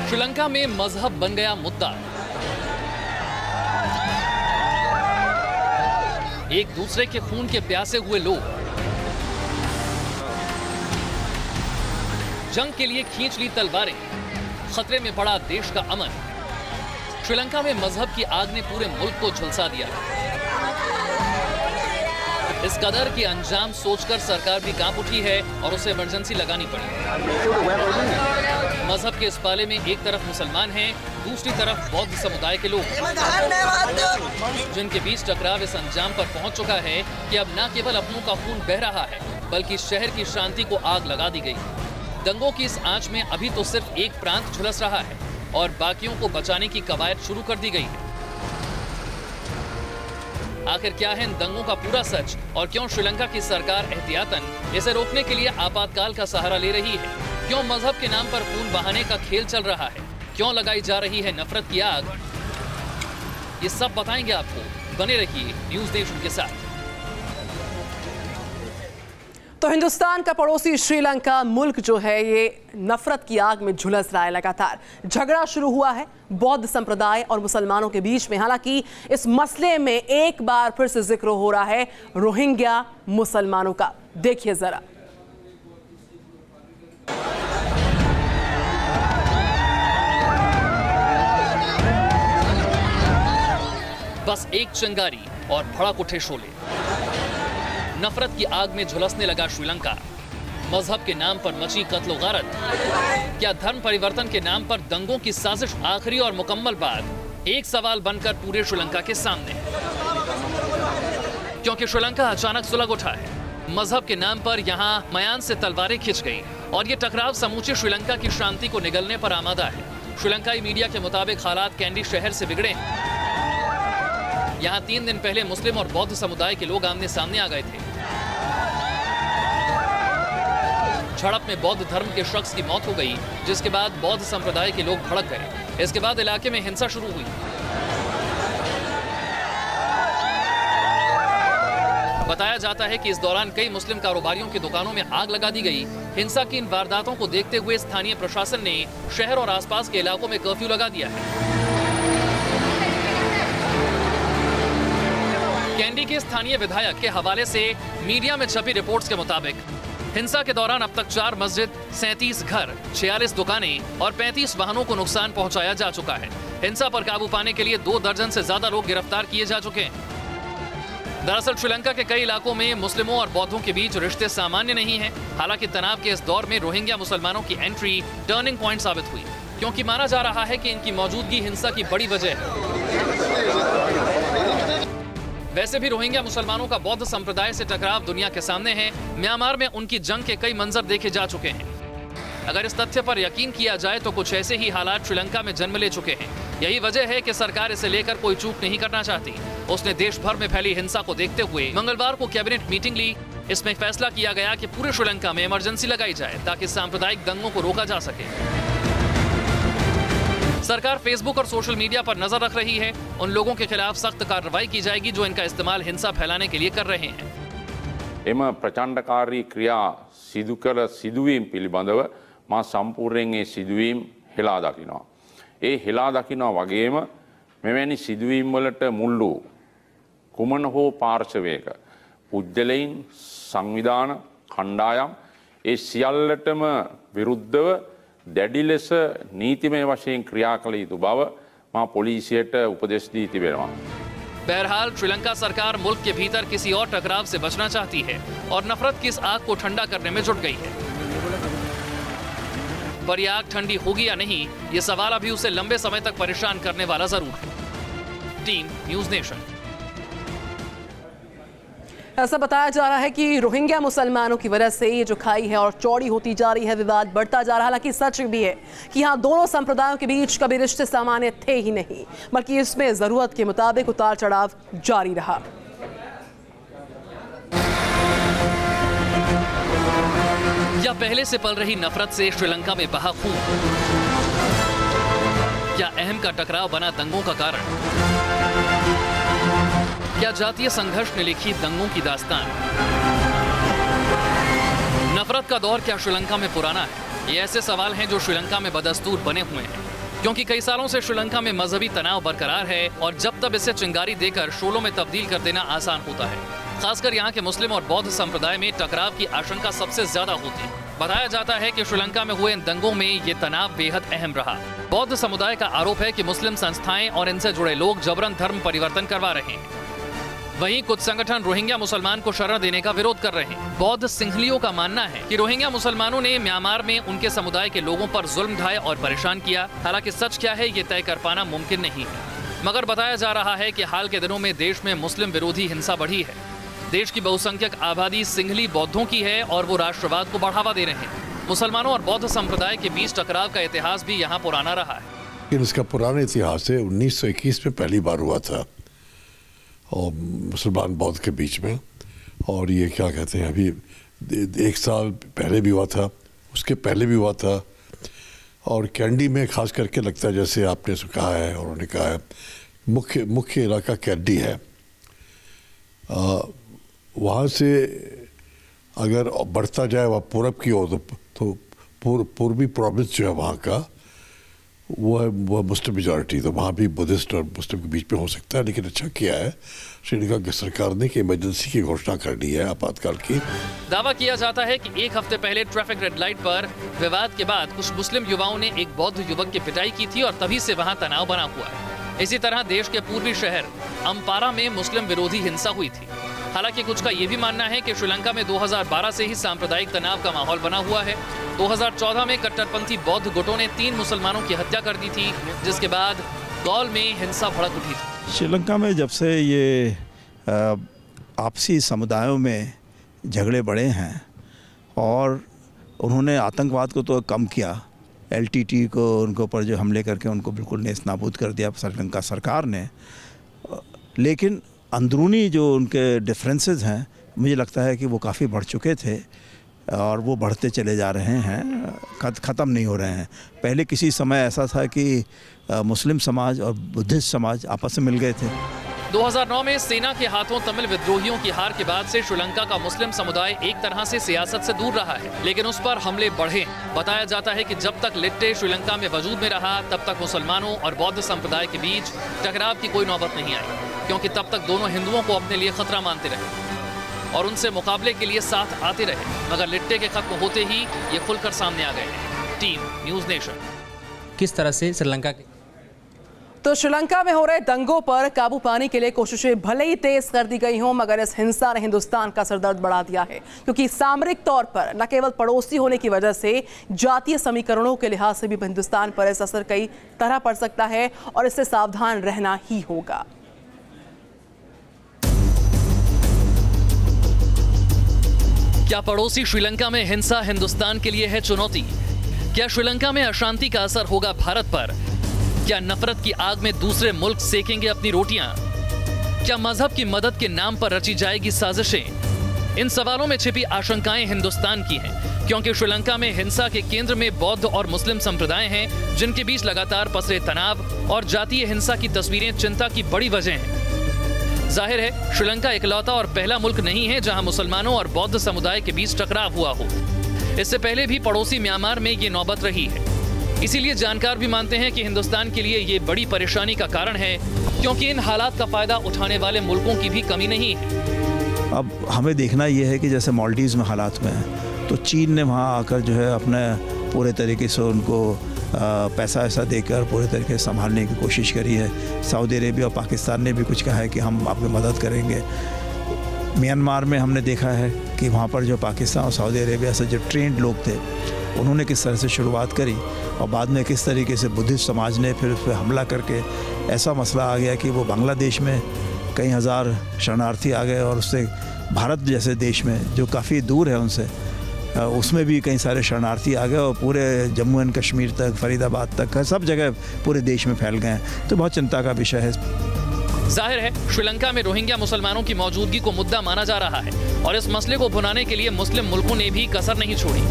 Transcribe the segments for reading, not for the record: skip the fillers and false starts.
श्रीलंका में मजहब बन गया मुद्दा। एक दूसरे के खून के प्यासे हुए लोग जंग के लिए खींच ली तलवारें। खतरे में पड़ा देश का अमन। श्रीलंका में मजहब की आग ने पूरे मुल्क को झुलसा दिया। इस कदर की अंजाम सोचकर सरकार भी कांप उठी है और उसे इमरजेंसी लगानी पड़ी। मजहब के इस पाले में एक तरफ मुसलमान हैं, दूसरी तरफ बौद्ध समुदाय के लोग, जिनके बीच टकराव इस अंजाम पर पहुंच चुका है कि अब न केवल अपनों का खून बह रहा है, बल्कि शहर की शांति को आग लगा दी गई। दंगों की इस आंच में अभी तो सिर्फ एक प्रांत झुलस रहा है और बाकियों को बचाने की कवायद शुरू कर दी गई है। आखिर क्या है इन दंगों का पूरा सच और क्यों श्रीलंका की सरकार एहतियातन इसे रोकने के लिए आपातकाल का सहारा ले रही है? क्यों मजहब के नाम पर खून बहाने का खेल चल रहा है? क्यों लगाई जा रही है नफरत की आग? ये सब बताएंगे आपको। बने रहिए न्यूज़ नेशन के साथ। तो हिंदुस्तान का पड़ोसी श्रीलंका मुल्क जो है ये नफरत की आग में झुलस रहा है। लगातार झगड़ा शुरू हुआ है बौद्ध संप्रदाय और मुसलमानों के बीच में। हालांकि इस मसले में एक बार फिर से जिक्र हो रहा है रोहिंग्या मुसलमानों का। देखिए जरा। बस एक चिंगारी और भड़क उठे शोले। नफरत की आग में झुलसने लगा श्रीलंका। मजहब के नाम पर मची कत्ल गारत। क्या धर्म परिवर्तन के नाम पर दंगों की साजिश आखिरी और मुकम्मल बात? एक सवाल बनकर पूरे श्रीलंका के सामने है, क्योंकि श्रीलंका अचानक सुलग उठा है। मजहब के नाम पर यहाँ मयान से तलवारें खिंच गई और ये टकराव समूचे श्रीलंका की शांति को निगलने पर आमादा है। श्रीलंकाई मीडिया के मुताबिक हालात कैंडी शहर से बिगड़े हैं। यहाँ 3 दिन पहले मुस्लिम और बौद्ध समुदाय के लोग आमने सामने आ गए थे। झड़प में बौद्ध धर्म के शख्स की मौत हो गई, जिसके बाद बौद्ध संप्रदाय के लोग भड़क गए। इसके बाद इलाके में हिंसा शुरू हुई। बताया जाता है कि इस दौरान कई मुस्लिम कारोबारियों की दुकानों में आग लगा दी गई। हिंसा की इन वारदातों को देखते हुए स्थानीय प्रशासन ने शहर और आसपास के इलाकों में कर्फ्यू लगा दिया है। कैंडी के स्थानीय विधायक के हवाले से मीडिया में छपी रिपोर्ट्स के मुताबिक हिंसा के दौरान अब तक 4 मस्जिद, 37 घर, 46 दुकानें और 35 वाहनों को नुकसान पहुंचाया जा चुका है। हिंसा पर काबू पाने के लिए 2 दर्जन से ज्यादा लोग गिरफ्तार किए जा चुके हैं। दरअसल श्रीलंका के कई इलाकों में मुस्लिमों और बौद्धों के बीच रिश्ते सामान्य नहीं हैं। हालांकि तनाव के इस दौर में रोहिंग्या मुसलमानों की एंट्री टर्निंग पॉइंट साबित हुई, क्योंकि माना जा रहा है कि इनकी मौजूदगी हिंसा की बड़ी वजह है। वैसे भी रोहिंग्या मुसलमानों का बौद्ध संप्रदाय से टकराव दुनिया के सामने है। म्यांमार में उनकी जंग के कई मंजर देखे जा चुके हैं। अगर इस तथ्य पर यकीन किया जाए तो कुछ ऐसे ही हालात श्रीलंका में जन्म ले चुके हैं। यही वजह है कि सरकार इसे लेकर कोई चूक नहीं करना चाहती। उसने देश भर में फैली हिंसा को देखते हुए मंगलवार को कैबिनेट मीटिंग ली। इसमें फैसला किया गया कि पूरे श्रीलंका में इमरजेंसी लगाई जाए ताकि सांप्रदायिक दंगों को रोका जा सके। सरकार फेसबुक और सोशल मीडिया पर नजर रख रही है। उन लोगों के खिलाफ सख्त कार्रवाई की जाएगी जो इनका इस्तेमाल हिंसा फैलाने के लिए कर रहे हैं। එම ප්‍රචණ්ඩකාරී ක්‍රියා සිදු කළ සිදුවීම් පිළිබඳව මා සම්පූර්ණයෙන් ඒ සිදුවීම් හෙලා දකිනවා. ඒ හෙලා දකිනවා වගේම මෙවැනි සිදුවීම් වලට මුල් වූ කුමන හෝ පාර්ශවයක පුද්ගලයන් සංවිධාන කණ්ඩායම් ඒ සියල්ලටම විරුද්ධව දැඩි ලෙස නීතිමය වශයෙන් ක්‍රියා කළ යුතු බව මා පොලිසියට උපදෙස් දී තිබෙනවා. बहरहाल श्रीलंका सरकार मुल्क के भीतर किसी और टकराव से बचना चाहती है और नफरत की इस आग को ठंडा करने में जुट गई है। पर यह आग ठंडी होगी या नहीं, ये सवाल अभी उसे लंबे समय तक परेशान करने वाला जरूर है। Team news nation. ऐसा बताया जा रहा है कि रोहिंग्या मुसलमानों की वजह से ये जो खाई है और चौड़ी होती जा रही है, विवाद बढ़ता जा रहा है। हालांकि सच भी है कि यहाँ दोनों संप्रदायों के बीच कभी रिश्ते सामान्य थे ही नहीं, बल्कि इसमें जरूरत के मुताबिक उतार चढ़ाव जारी रहा। या पहले से पल रही नफरत से श्रीलंका में बहा खून? क्या अहम का टकराव बना दंगों का कारण? क्या जातीय संघर्ष ने लिखी दंगों की दास्तान? नफरत का दौर क्या श्रीलंका में पुराना है? ये ऐसे सवाल हैं जो श्रीलंका में बदस्तूर बने हुए हैं, क्योंकि कई सालों से श्रीलंका में मजहबी तनाव बरकरार है और जब तब इसे चिंगारी देकर शोलों में तब्दील कर देना आसान होता है। खासकर यहाँ के मुस्लिम और बौद्ध संप्रदाय में टकराव की आशंका सबसे ज्यादा होती है। बताया जाता है कि श्रीलंका में हुए इन दंगों में ये तनाव बेहद अहम रहा। बौद्ध समुदाय का आरोप है कि मुस्लिम संस्थाएं और इनसे जुड़े लोग जबरन धर्म परिवर्तन करवा रहे हैं। वहीं कुछ संगठन रोहिंग्या मुसलमान को शरण देने का विरोध कर रहे हैं। बौद्ध सिंहलियों का मानना है कि रोहिंग्या मुसलमानों ने म्यांमार में उनके समुदाय के लोगों पर जुल्म ढाए और परेशान किया। हालांकि सच क्या है ये तय कर पाना मुमकिन नहीं है, मगर बताया जा रहा है कि हाल के दिनों में देश में मुस्लिम विरोधी हिंसा बढ़ी है। देश की बहुसंख्यक आबादी सिंहली बौद्धों की है और वो राष्ट्रवाद को बढ़ावा दे रहे हैं। मुसलमानों और बौद्ध संप्रदाय के बीच टकराव का इतिहास भी यहाँ पुराना रहा है। लेकिन इसका पुराना इतिहास है 1921 में पहली बार हुआ था और मुसलमान बौद्ध के बीच में, और ये क्या कहते हैं अभी 1 साल पहले भी हुआ था, उसके पहले भी हुआ था। और कैंडी में खास करके लगता है जैसे आपने कहा है और उन्होंने कहा है मुख्य इलाका कैंडी है। वहाँ से अगर बढ़ता जाए वह पूरब की ओर तो पूर्वी प्रोविंस जो है वहाँ का वो मुस्लिम मेजॉरिटी, तो वहाँ भी बुद्धिस्ट और मुस्लिम के बीच में हो सकता है। लेकिन अच्छा किया है श्रीलंका की सरकार ने कि इमरजेंसी की घोषणा कर दी है आपातकाल की। दावा किया जाता है कि 1 हफ्ते पहले ट्रैफिक रेड लाइट पर विवाद के बाद कुछ मुस्लिम युवाओं ने एक बौद्ध युवक की पिटाई की थी और तभी से वहाँ तनाव बना हुआ है। इसी तरह देश के पूर्वी शहर अम्पारा में मुस्लिम विरोधी हिंसा हुई थी। हालांकि कुछ का ये भी मानना है कि श्रीलंका में 2012 से ही सांप्रदायिक तनाव का माहौल बना हुआ है। 2014 में कट्टरपंथी बौद्ध गुटों ने 3 मुसलमानों की हत्या कर दी थी, जिसके बाद गौल में हिंसा भड़क उठी थी। श्रीलंका में जब से ये आपसी समुदायों में झगड़े बढ़े हैं और उन्होंने आतंकवाद को तो कम किया, LTT को उनके ऊपर जो हमले करके उनको बिल्कुल नेस्त नाबूद कर दिया श्रीलंका सरकार ने, लेकिन अंदरूनी जो उनके डिफरेंसेस हैं मुझे लगता है कि वो काफ़ी बढ़ चुके थे और वो बढ़ते चले जा रहे हैं, ख़त्म नहीं हो रहे हैं। पहले किसी समय ऐसा था कि मुस्लिम समाज और बुद्धिस्ट समाज आपस में मिल गए थे। 2009 में सेना के हाथों तमिल विद्रोहियों की हार के बाद से श्रीलंका का मुस्लिम समुदाय एक तरह से सियासत से दूर रहा है, लेकिन उस पर हमले बढ़े। बताया जाता है कि जब तक लिट्टे श्रीलंका में वजूद में रहा तब तक मुसलमानों और बौद्ध संप्रदाय के बीच टकराव की कोई नौबत नहीं आई, क्योंकि तब तक दोनों हिंदुओं को अपने लिए खतरा मानते रहे और उनसे मुकाबले के लिए साथ आते रहे। मगर लिट्टे के खत्म होते ही ये खुलकर सामने आ गए हैं। Team news nation. किस तरह से श्रीलंका के तो श्रीलंका में हो रहे दंगों पर काबू पाने के लिए कोशिशें भले ही तेज कर दी गई हों, मगर इस हिंसा ने हिंदुस्तान का सरदर्द बढ़ा दिया है, क्योंकि सामरिक तौर पर न केवल पड़ोसी होने की वजह से जातीय समीकरणों के लिहाज से भी हिंदुस्तान पर इसका असर कई तरह पड़ सकता है और इससे सावधान रहना ही होगा। क्या पड़ोसी श्रीलंका में हिंसा हिंदुस्तान के लिए है चुनौती? क्या श्रीलंका में अशांति का असर होगा भारत पर? क्या नफरत की आग में दूसरे मुल्क सेकेंगे अपनी रोटियां? क्या मजहब की मदद के नाम पर रची जाएगी साजिशें? इन सवालों में छिपी आशंकाएं हिंदुस्तान की हैं, क्योंकि श्रीलंका में हिंसा के केंद्र में बौद्ध और मुस्लिम संप्रदाय हैं, जिनके बीच लगातार पसरे तनाव और जातीय हिंसा की तस्वीरें चिंता की बड़ी वजह हैं। जाहिर है श्रीलंका इकलौता और पहला मुल्क नहीं है जहां मुसलमानों और बौद्ध समुदाय के बीच टकराव हुआ हो। इससे पहले भी पड़ोसी म्यांमार में ये नौबत रही है। इसीलिए जानकार भी मानते हैं कि हिंदुस्तान के लिए ये बड़ी परेशानी का कारण है, क्योंकि इन हालात का फायदा उठाने वाले मुल्कों की भी कमी नहीं है। अब हमें देखना ये है कि जैसे मालदीव्स में हालात में है, तो चीन ने वहाँ आकर जो है अपने पूरे तरीके से उनको पैसा ऐसा देकर पूरे तरीके से संभालने की कोशिश करी है। सऊदी अरेबिया और पाकिस्तान ने भी कुछ कहा है कि हम आपकी मदद करेंगे। म्यांमार में हमने देखा है कि वहाँ पर जो पाकिस्तान और सऊदी अरेबिया से जो ट्रेंड लोग थे उन्होंने किस तरह से शुरुआत करी और बाद में किस तरीके से बुद्धिस्ट समाज ने फिर उस पर हमला करके ऐसा मसला आ गया कि वो बांग्लादेश में कई हज़ार शरणार्थी आ गए और उससे भारत जैसे देश में जो काफ़ी दूर है उनसे, उसमें भी कई सारे शरणार्थी आ गए और पूरे जम्मू एंड कश्मीर तक, फरीदाबाद तक, सब जगह पूरे देश में फैल गए हैं। तो बहुत चिंता का विषय है। जाहिर है श्रीलंका में रोहिंग्या मुसलमानों की मौजूदगी को मुद्दा माना जा रहा है और इस मसले को भुनाने के लिए मुस्लिम मुल्कों ने भी कसर नहीं छोड़ी।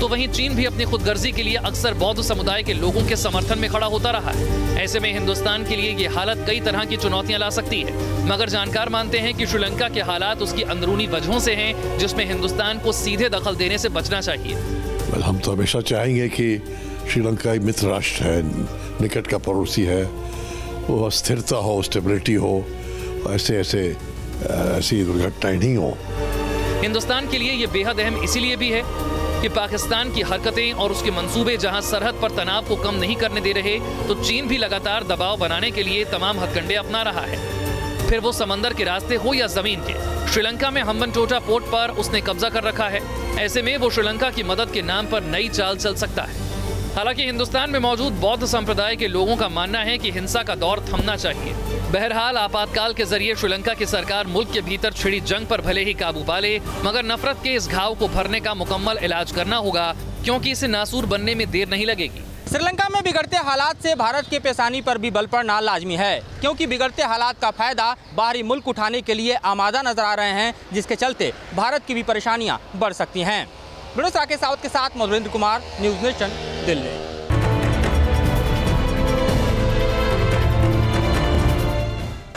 तो वहीं चीन भी अपनी खुदगर्जी के लिए अक्सर बौद्ध समुदाय के लोगों के समर्थन में खड़ा होता रहा है। ऐसे में हिंदुस्तान के लिए ये हालत कई तरह की चुनौतियां ला सकती है, मगर जानकार मानते हैं कि श्रीलंका के हालात उसकी अंदरूनी वजहों से हैं, जिसमें हिंदुस्तान को सीधे दखल देने से बचना चाहिए। हम तो हमेशा चाहेंगे कि श्रीलंका एक मित्र राष्ट्र है, निकट का पड़ोसी है, वो स्थिरता हो, स्टेबिलिटी हो, ऐसी दुर्घटनाएं नहीं हो। हिंदुस्तान के लिए ये बेहद अहम इसीलिए भी है कि पाकिस्तान की हरकतें और उसके मंसूबे जहां सरहद पर तनाव को कम नहीं करने दे रहे, तो चीन भी लगातार दबाव बनाने के लिए तमाम हथकंडे अपना रहा है, फिर वो समंदर के रास्ते हो या जमीन के। श्रीलंका में हम्बनटोटा पोर्ट पर उसने कब्जा कर रखा है। ऐसे में वो श्रीलंका की मदद के नाम पर नई चाल चल सकता है। हालांकि हिंदुस्तान में मौजूद बौद्ध संप्रदाय के लोगों का मानना है कि हिंसा का दौर थमना चाहिए। बहरहाल आपातकाल के जरिए श्रीलंका की सरकार मुल्क के भीतर छिड़ी जंग पर भले ही काबू पा ले, मगर नफरत के इस घाव को भरने का मुकम्मल इलाज करना होगा, क्योंकि इसे नासूर बनने में देर नहीं लगेगी। श्रीलंका में बिगड़ते हालात से भारत के पेशानी पर भी बल पड़ना लाजमी है, क्योंकि बिगड़ते हालात का फायदा बाहरी मुल्क उठाने के लिए आमादा नजर आ रहे हैं, जिसके चलते भारत की भी परेशानियां बढ़ सकती हैं। राकेश सावत के साथ मधुरेंद्र कुमार, न्यूज़ नेशन, दिल्ली।